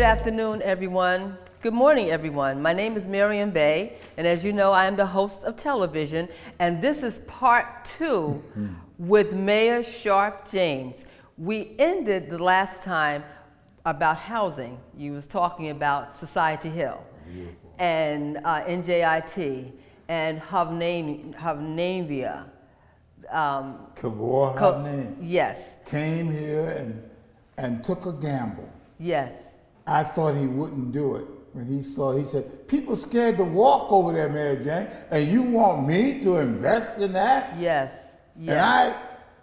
afternoon, everyone. Good morning, everyone. My name is Maryam Bey, and as you know, I am the host of television, and this is part 2 with Mayor Sharpe James. We ended the last time about housing. You was talking about Society Hill and NJIT and Havnavia. Kabor Havnavia Yes. came here and took a gamble. Yes. I thought he wouldn't do it. When he said, people scared to walk over there, Mayor James, and you want me to invest in that? Yes. Yes. And I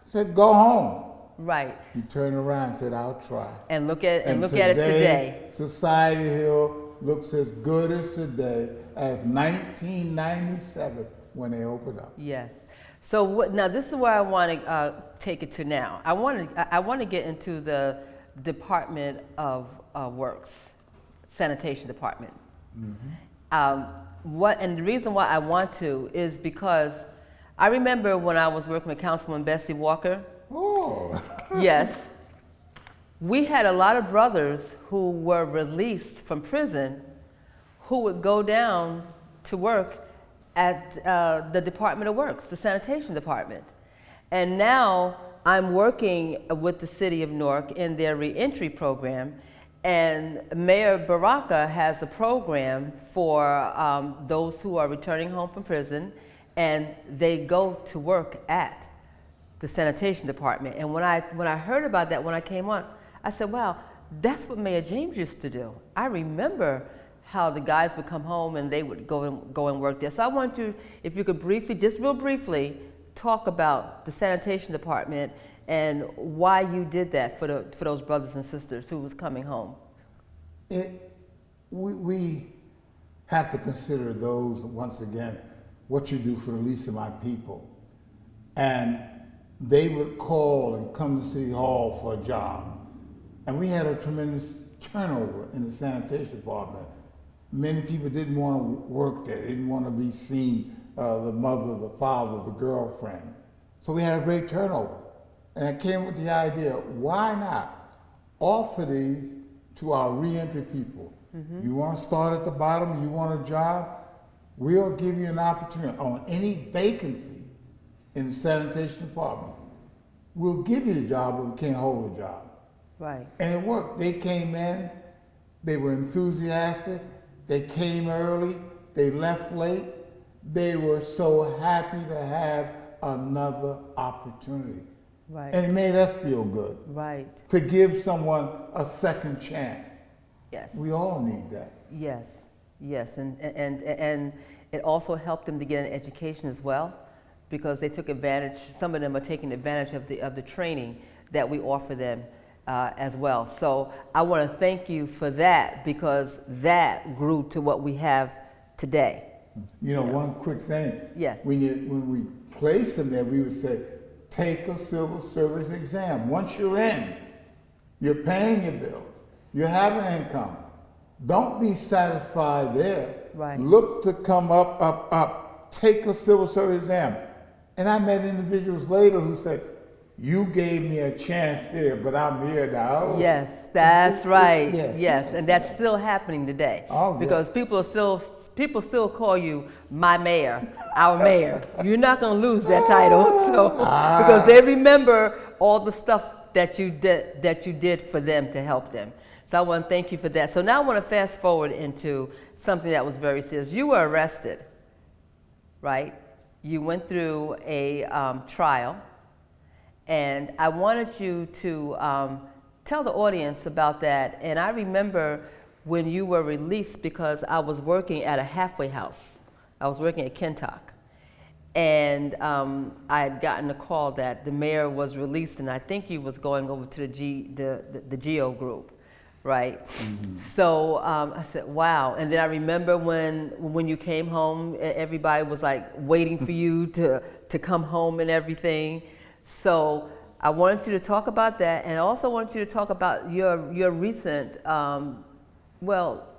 said, go home. Right. He turned around and said, I'll try. And look at it today. Society Hill looks as good as today as 1997 when they opened up. Yes. So now this is where I want to take it to now. I want to get into the Department of Works, Sanitation Department. Mm-hmm. And the reason why I want to is because I remember when I was working with Councilwoman Bessie Walker. Oh. Yes. We had a lot of brothers who were released from prison who would go down to work at the Department of Works, the Sanitation Department. And now I'm working with the city of Newark in their reentry program, and Mayor Baraka has a program for those who are returning home from prison, and they go to work at the Sanitation Department. And when I heard about that, when I came on, I said, wow, that's what Mayor James used to do. I remember how the guys would come home and they would go and work there. So I want you, if you could briefly, just real briefly, talk about the Sanitation Department and why you did that for those brothers and sisters who was coming home. We have to consider those, once again, what you do for the least of my people. And they would call and come to City Hall for a job. And we had a tremendous turnover in the sanitation department. Many people didn't want to work there. They didn't want to be seen, the mother, the father, the girlfriend. So we had a great turnover. And I came with the idea, why not offer these to our reentry people? Mm-hmm. You want to start at the bottom, you want a job, we'll give you an opportunity on any vacancy in the sanitation department. We'll give you the job, but we can't hold the job. Right. And it worked. They came in, they were enthusiastic, they came early, they left late. They were so happy to have another opportunity. Right. And it made us feel good. Right. To give someone a second chance. Yes. We all need that. Yes. Yes. And it also helped them to get an education as well, because they took advantage, some of them are taking advantage of the training that we offer them as well. So I want to thank you for that, because that grew to what we have today. You know, one quick thing. Yes. When we placed them there, we would say, take a civil service exam. Once you're in, you're paying your bills, you have an income. Don't be satisfied there. Right. Look to come up. Take a civil service exam. And I met individuals later who said, you gave me a chance here, but I'm here now. Yes, that's right. Yes, yes. And that's still happening today. Oh, because yes. people still call you my mayor, our mayor. You're not going to lose that title, so because they remember all the stuff that you did for them to help them. So I want to thank you for that. So now I want to fast forward into something that was very serious. You were arrested, right? You went through a trial. And I wanted you to tell the audience about that. And I remember when you were released, because I was working at a halfway house. I was working at Kentuck. And I had gotten a call that the mayor was released, and I think he was going over to the GEO group, right? Mm-hmm. So I said, wow. And then I remember when you came home, everybody was like waiting for you to come home and everything. So I wanted you to talk about that, and I also wanted you to talk about your recent,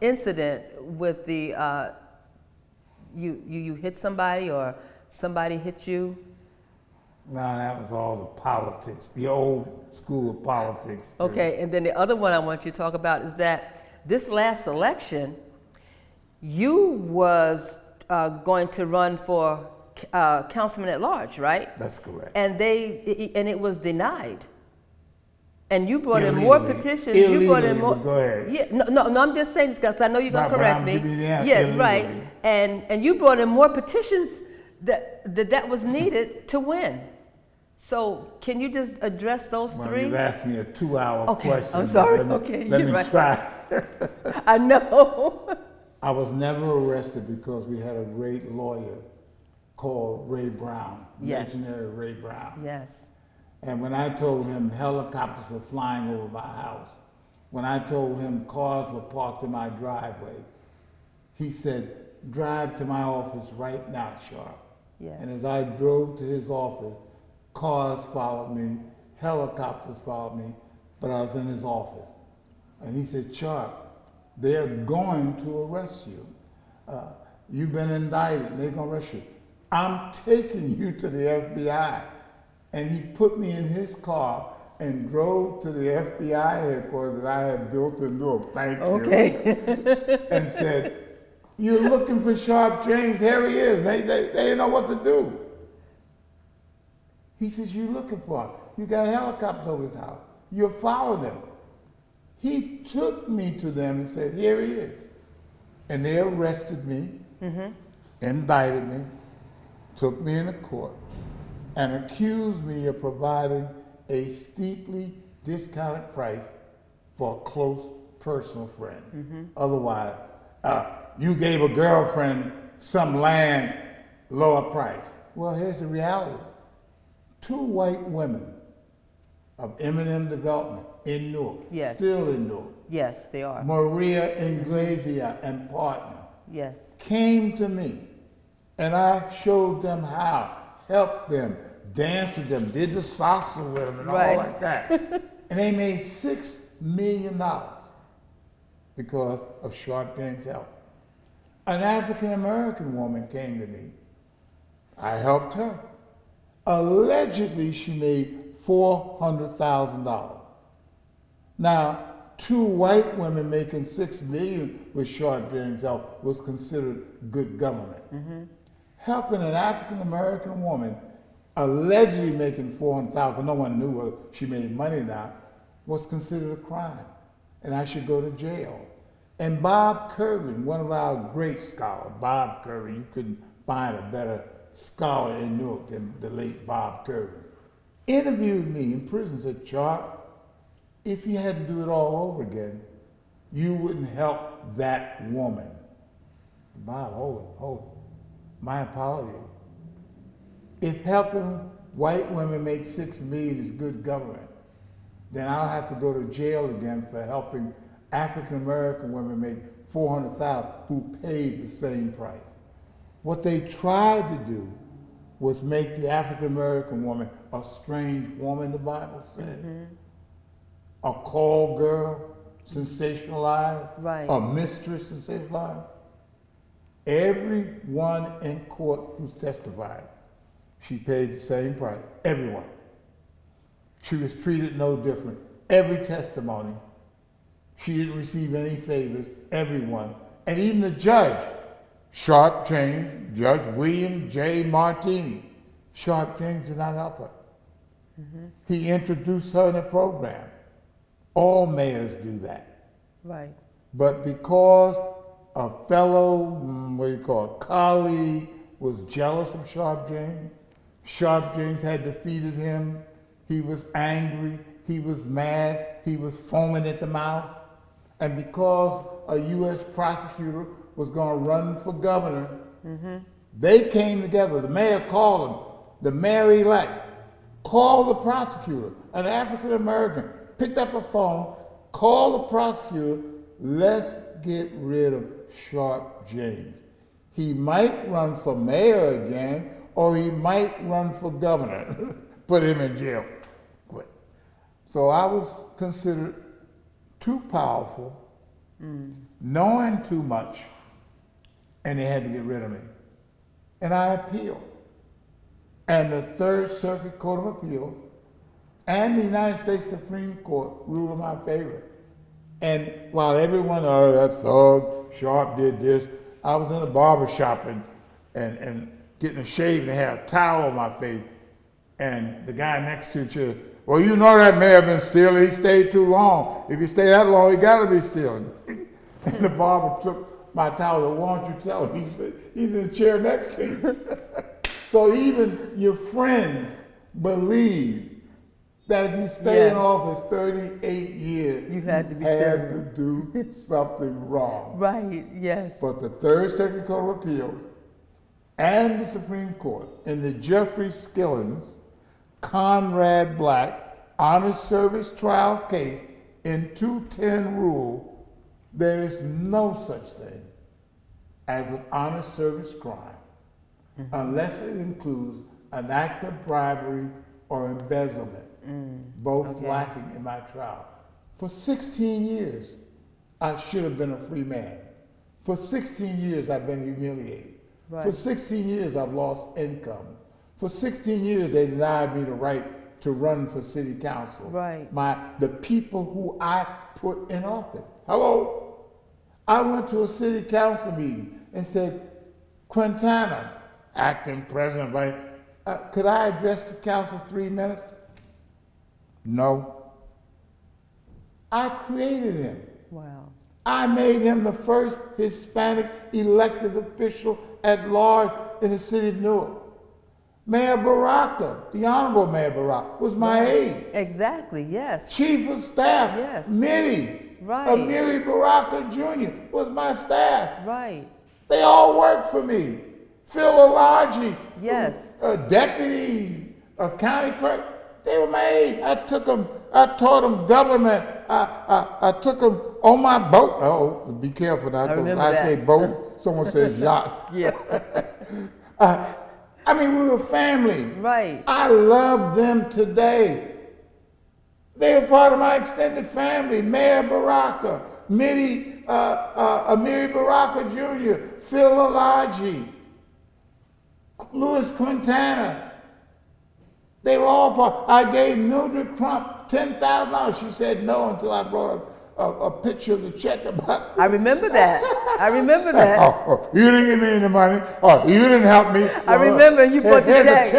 incident with the, you hit somebody or somebody hit you? No, that was all the politics, the old school of politics. Okay, and then the other one I want you to talk about is that this last election, you was going to run for councilman at large, right? That's correct. And it was denied. And you brought in more petitions. Illegally, You brought in more. but go ahead. Yeah, no. I'm just saying this because I know you're gonna correct me. Yeah, illegally. right. And you brought in more petitions that was needed to win. So can you just address those Well, three? you've asked me a 2-hour question. I'm sorry. Let me, Okay, let you're me right. try. I know. I was never arrested because we had a great lawyer called Ray Brown, Yes. legendary Ray Brown. Yes. And when I told him helicopters were flying over my house, when I told him cars were parked in my driveway, he said, drive to my office right now, Sharpe. Yes. And as I drove to his office, cars followed me, helicopters followed me, but I was in his office. And he said, Sharpe, they're going to arrest you. You've been indicted, and they're going to arrest you. I'm taking you to the FBI. And he put me in his car and drove to the FBI headquarters that I had built in Newark. Thank you. Okay. And said, you're looking for Sharpe James. Here he is. They didn't know what to do. He says, you're looking for him. You got helicopters over his house. You're following him. He took me to them and said, here he is. And they arrested me, indicted me, took me into court, and accused me of providing a steeply discounted price for a close personal friend. Otherwise, you gave a girlfriend some land, lower price. Well, here's the reality. 2 white women of M&M Development in Newark, Yes. still in Newark, Yes, they are. Maria Inglesia and partner, Yes. came to me, and I showed them how, helped them, danced with them, did the salsa with them, and Right. all like that. And they made $6 million because of Sharpe James' help. An African American woman came to me. I helped her. Allegedly, she made $400,000. Now, 2 white women making $6 million with Sharpe James' help was considered good government. Helping an African American woman allegedly making $400,000, no one knew whether she made money or not, was considered a crime, and I should go to jail. And Bob Kirby, one of our great scholars, Bob Kirby, you couldn't find a better scholar in Newark than the late Bob Kirby, interviewed me in prison, said, Sharpe, if you had to do it all over again, you wouldn't help that woman. Bob, hold it. My apology. If helping white women make $6 million is good government, then I'll have to go to jail again for helping African American women make $400,000 who paid the same price. What they tried to do was make the African American woman a strange woman, the Bible said. A call girl, sensationalized. Right. A mistress, sensationalized. Everyone in court who's testified, she paid the same price. Everyone. She was treated no different. Every testimony. She didn't receive any favors. Everyone. And even the judge, Sharpe James, Judge William J. Martini. Sharpe James did not help her. He introduced her in a program. All mayors do that. Right. But because a fellow, colleague was jealous of Sharpe James had defeated him. He was angry, he was mad, he was foaming at the mouth. And because a U.S. prosecutor was going to run for governor, they came together. The mayor called him, the mayor-elect, called the prosecutor, an African American, picked up a phone, called the prosecutor, let's get rid of Sharpe James. He might run for mayor again, or he might run for governor. Put him in jail. Quit. So I was considered too powerful, knowing too much, and they had to get rid of me. And I appealed. And the Third Circuit Court of Appeals and the United States Supreme Court ruled in my favor. And while everyone, oh, that thug, Sharpe did this, I was in a barber shop and getting a shave and had a towel on my face. And the guy next to you, well, you know that mayor been stealing. He stayed too long. If he stayed that long, he got to be stealing. And the barber took my towel and said, why don't you tell him? He said, he's in the chair next to you. So even your friends believe that if you stay in office 38 years, you had to be to do something wrong. Right, yes. But the Third Circuit Court of Appeals and the Supreme Court in the Jeffrey Skillings, Conrad Black honest service trial case in 210 rule, there is no such thing as an honest service crime unless it includes an act of bribery or embezzlement, both lacking in my trial. For 16 years, I should have been a free man. For 16 years, I've been humiliated. Right. For 16 years, I've lost income. For 16 years, they denied me the right to run for city council. Right. The people who I put in office. Hello? I went to a city council meeting and said, Quintana, acting president, could I address the council 3 minutes? No. I created him. Wow. I made him the first Hispanic elected official at large in the city of Newark. Mayor Baraka, the Honorable Mayor Baraka, was my aide. Exactly, yes. Chief of Staff, Yes. Mitty, Right. Amiri Baraka Jr. was my staff. Right. They all worked for me. Phil Alaji, Yes. a deputy, a county clerk, they were my aide. I taught them government. I took them on my boat. Oh, be careful now, because I say boat, someone says yacht. Yeah. I mean, we were family. Right. I love them today. They were part of my extended family. Mayor Baraka, Mitty, Amiri Baraka Jr., Phil Alaji, Louis Quintana. They were all part. I gave Mildred Crump $10,000. She said no until I brought up a picture of the check about. I remember that. I remember that. You didn't give me any money. Oh, you didn't help me. I remember you put the check.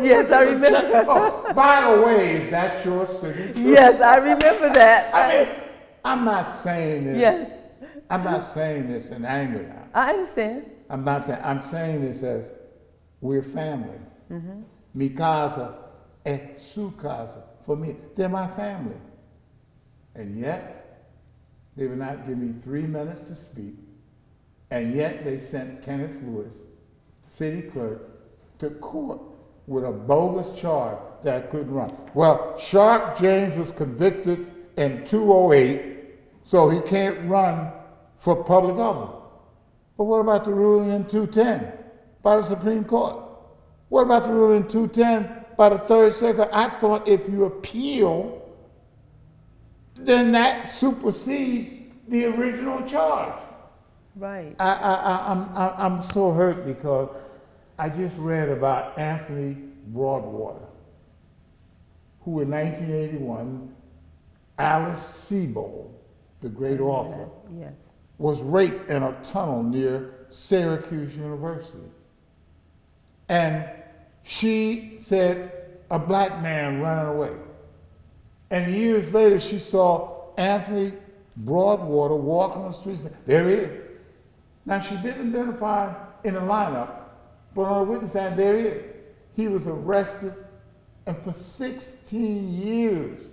Yes, I remember. Oh, by the way, is that your signature? Yes, I remember that. I mean, I'm not saying this. Yes. I'm not saying this in anger now. I understand. I'm saying this as we're family. Mi casa and su casa. For me, they're my family. And yet, they would not give me 3 minutes to speak. And yet they sent Kenneth Lewis, city clerk, to court with a bogus charge that I couldn't run. Well, Sharpe James was convicted in 208, so he can't run for public office. But what about the ruling in 210 by the Supreme Court? What about the ruling in 210 by the Third Circuit? I thought if you appeal, then that supersedes the original charge. Right. I'm so hurt because I just read about Anthony Broadwater, who in 1981, Alice Sebold, the great author, Yes. was raped in a tunnel near Syracuse University. And she said a black man running away. And years later, she saw Anthony Broadwater walking on the streets. There he is. Now, she didn't identify him in the lineup, but on the witness stand, there he is. He was arrested, and for 16 years,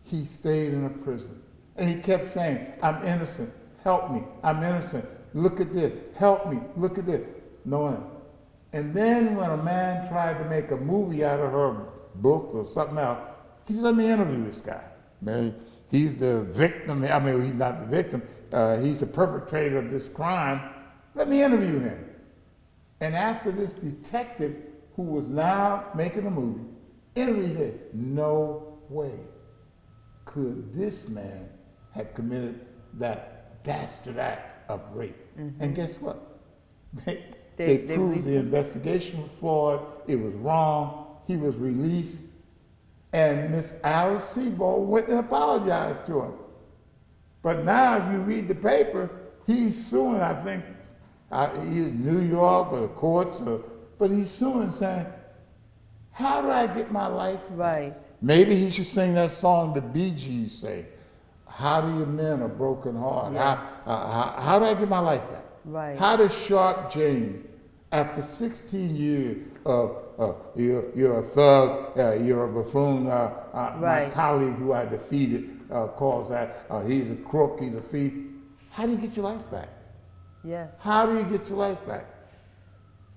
he stayed in a prison. And he kept saying, I'm innocent, help me, I'm innocent, look at this, help me, look at this. No one. And then when a man tried to make a movie out of her book or something else, he said, let me interview this guy. Man, he's the victim. I mean, he's not the victim. He's the perpetrator of this crime. Let me interview him. And after this detective, who was now making a movie, interviewed him, no way could this man have committed that dastard act of rape. And guess what? They proved the investigation was flawed, it was wrong, he was released, and Miss Alice Sebold went and apologized to him. But now if you read the paper, he's suing, I think, in New York or the courts, but he's suing saying, how do I get my life back? Right. Maybe he should sing that song the Bee Gees say, how do you mend a broken heart? Yes. How do I get my life back? Right. How does Sharpe James, after 16 years of you're a thug, you're a buffoon, my Right. colleague who I defeated calls that, he's a crook, he's a thief. How do you get your life back? Yes. How do you get your life back?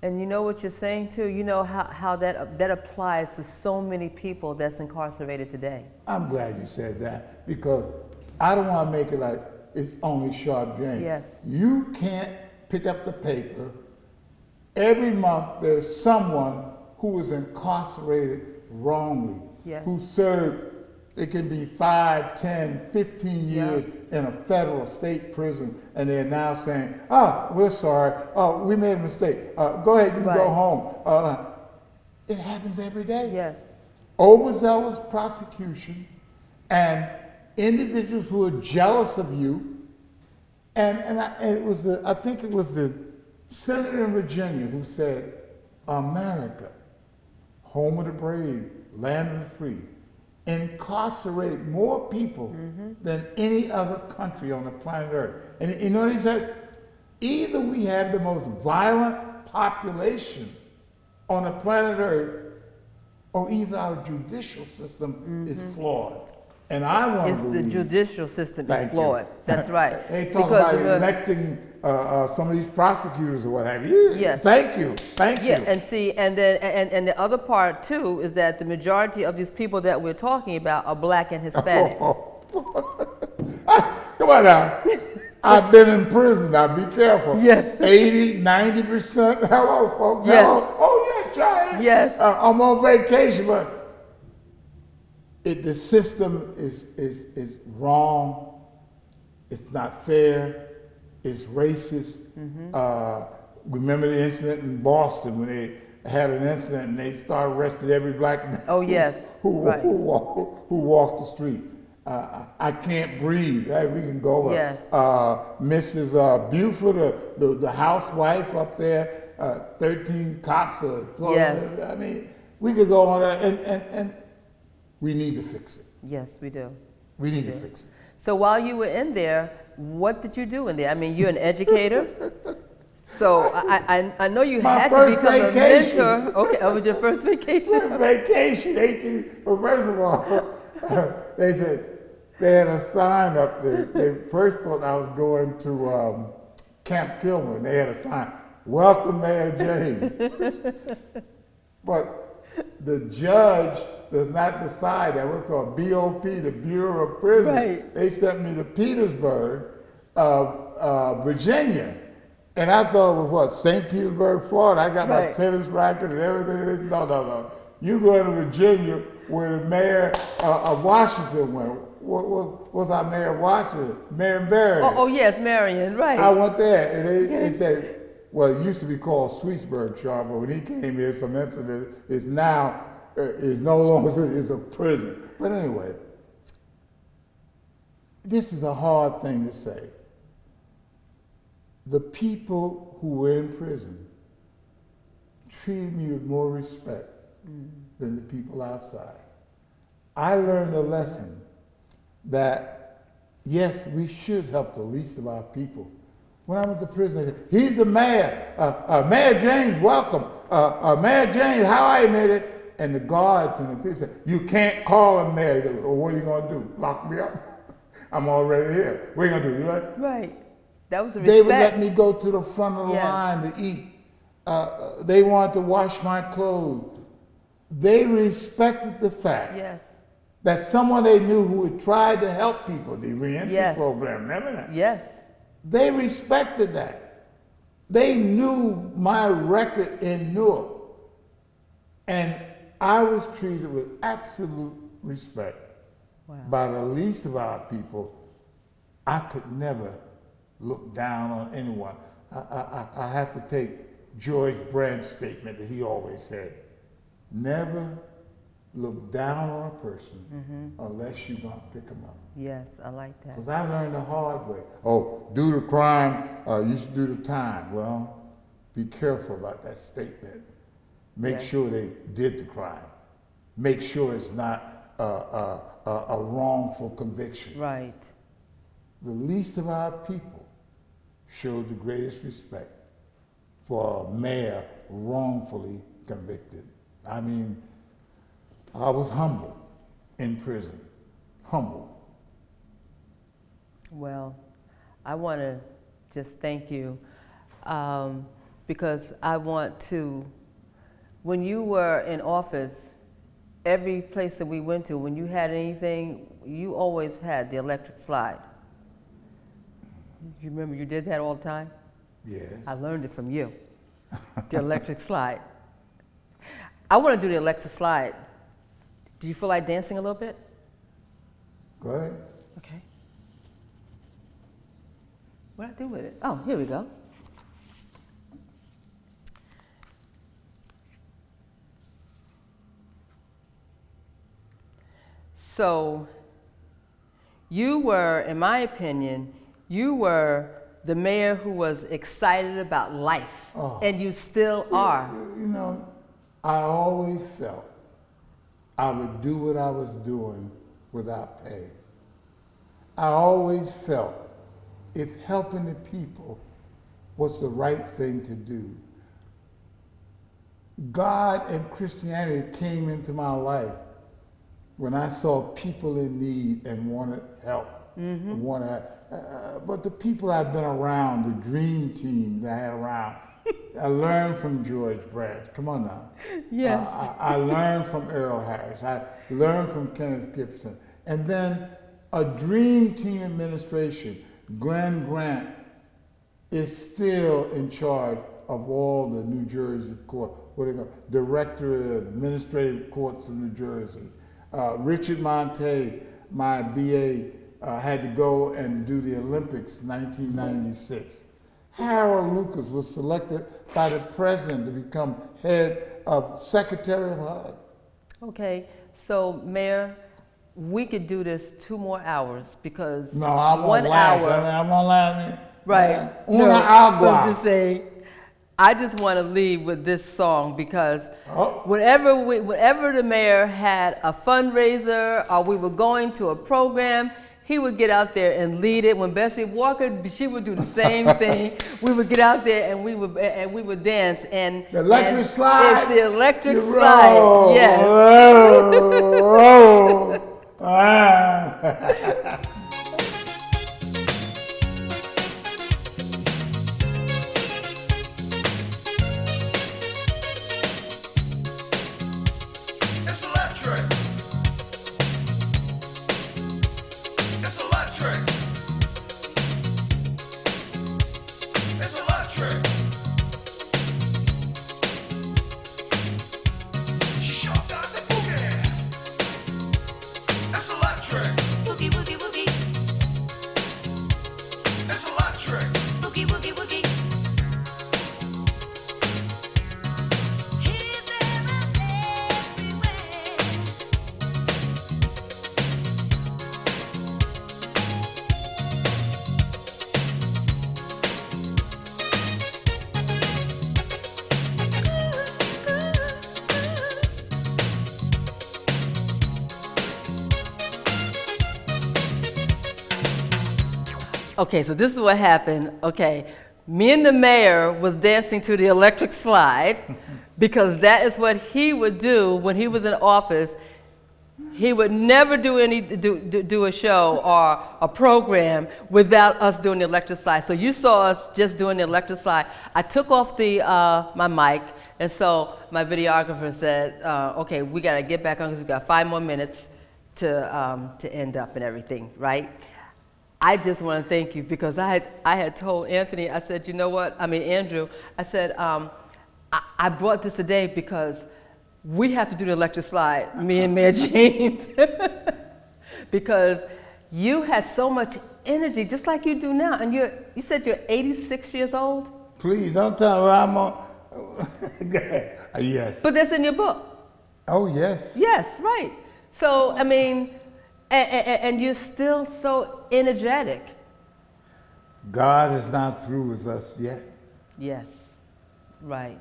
And you know what you're saying too? You know how that applies to so many people that's incarcerated today. I'm glad you said that, because I don't want to make it like it's only Sharpe James. Yes. You can't pick up the paper. Every month there's someone who is incarcerated wrongly, Yes. who served, it can be 5, 10, 15 years in a federal state prison, and they're now saying, we're sorry, we made a mistake, go ahead, you can go home. It happens every day. Yes. Overzealous prosecution and individuals who are jealous of you. And I think it was the senator in Virginia who said, America, home of the brave, land of the free, incarcerate more people than any other country on the planet Earth. And you know what he said? Either we have the most violent population on the planet Earth, or either our judicial system is flawed. And I want to believe. It's the judicial system is Thank flawed. you. That's right. They talk about electing some of these prosecutors or what have you. Yes. Thank you. Thank you. Yeah, and see, and then and the other part too is that the majority of these people that we're talking about are Black and Hispanic. Come on now. I've been in prison. Now be careful. Yes. 80, 90%. Hello, folks. Yes. Hello. Oh, yeah, Giant. Yes. I'm on vacation, but the system is wrong. It's not fair. It's racist. Remember the incident in Boston when they had an incident and they started arresting every black man Oh yes. who Right. walked the street. I can't breathe. Hey, we can go. Yes. Mrs. Buford, the housewife up there, 13 cops. Yes. I mean, we could go on, and we need to fix it. Yes, we do. We need to fix it. So while you were in there, what did you do in there? I mean, you're an educator. So I know you My had to first become vacation. a mentor. Okay, that was your first vacation. Vacation, 18. Well, first of all, they said they had a sign up there. They first thought I was going to Camp Kilmer, and they had a sign, "Welcome, Mayor James." But the judge does not decide that. What's called BOP, the Bureau of Prisons. Right. They sent me to Petersburg, Virginia. And I thought it was what, St. Petersburg, Florida. I got my tennis racket and everything. No. You go to Virginia where the mayor of Washington went. What was our mayor of Washington? Maryam Bey. Oh yes, Marion, right. I went there and they said, well, it used to be called Sweetsburg, Sharpe, but when he came here, some incident, it's now, is no longer, is a prison. But anyway, this is a hard thing to say. The people who were in prison treated me with more respect than the people outside. I learned a lesson that, yes, we should help the least of our people. When I went to prison, they said, he's the mayor. Mayor James, welcome. Mayor James, how are you, Mayor? And the guards and the people said, you can't call him mayor. Said, well, what are you going to do? Lock me up? I'm already here. What are you going to do, right? Right. That was the respect. They would let me go to the front of the line to eat. They wanted to wash my clothes. They respected the fact that someone they knew who had tried to help people, the reentry program, remember that? Yes. They respected that. They knew my record in Newark. And I was treated with absolute respect. Wow. By the least of our people. I could never look down on anyone. I have to take George Brandt's statement that he always said, never look down on a person unless you're going to pick them up. Yes, I like that. Because I learned the hard way. Oh, do the crime, you should do the time. Well, be careful about that statement. Make sure they did the crime. Make sure it's not a wrongful conviction. Right. The least of our people showed the greatest respect for a mayor wrongfully convicted. I mean, I was humbled in prison, humbled. Well, I want to just thank you because I want to, when you were in office, every place that we went to, when you had anything, you always had the electric slide. You remember you did that all the time? Yes. I learned it from you, the electric slide. I want to do the electric slide. Do you feel like dancing a little bit? Go ahead. Okay. What do I do with it? Oh, here we go. So, you were, in my opinion, you were the mayor who was excited about life, and you still are. You know, I always felt I would do what I was doing without pay. I always felt if helping the people was the right thing to do. God and Christianity came into my life when I saw people in need and wanted help. But the people I've been around, the dream team that I had around, I learned from George Branch. Come on now. Yes. I learned from Earl Harris. I learned from Kenneth Gibson. And then a dream team administration. Glenn Grant is still in charge of all the New Jersey court. What do you call it? Director of Administrative Courts of New Jersey. Richard Monte, my BA, had to go and do the Olympics in 1996. Harold Lucas was selected by the president to become head of Secretary of HUD. Okay, so Mayor, we could do this 2 more hours because No, I won't 1 last. hour. I won't last. Right. Una No, agua. I'm just saying, I just want to leave with this song because whenever the mayor had a fundraiser or we were going to a program, he would get out there and lead it. When Bessie Walker, she would do the same thing. We would get out there and we would dance. And The electric slide. It's the electric slide. Roll. Yes. It's electric. It's electric. It's electric. She sure got the boogie. It's electric. Boogie, boogie, boogie. It's electric. Boogie, boogie, boogie. Here, there, and everywhere. Okay, so this is what happened. Okay, me and the mayor was dancing to the electric slide because that is what he would do when he was in office. He would never do a show or a program without us doing the electric slide. So you saw us just doing the electric slide. I took off the my mic, and so my videographer said, "Okay, we got to get back on because we got 5 more minutes to end up and everything, right?" I just want to thank you because I had told Anthony, I said, Andrew, I said, I brought this today because we have to do the electric slide, me and Mayor James, because you had so much energy, just like you do now, and you said you're 86 years old? Please don't tell her I'm on. Yes. But that's in your book. Oh, yes. Yes, right. So, I mean, and you're still so energetic. God is not through with us yet. Yes, right.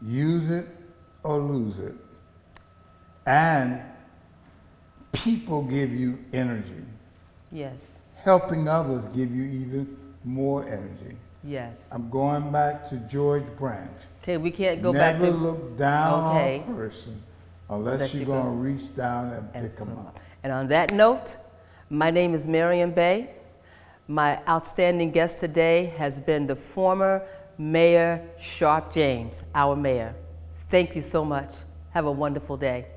Use it or lose it. And people give you energy. Yes, Helping others give you even more energy. yes. I'm going back to George Branch. Okay, we can't go back Never to. look down Okay. on a person unless Unless you're you going to go reach down and pick them up. And on that note, my name is Maryam Bey. My outstanding guest today has been the former Mayor Sharpe James, our mayor. Thank you so much. Have a wonderful day.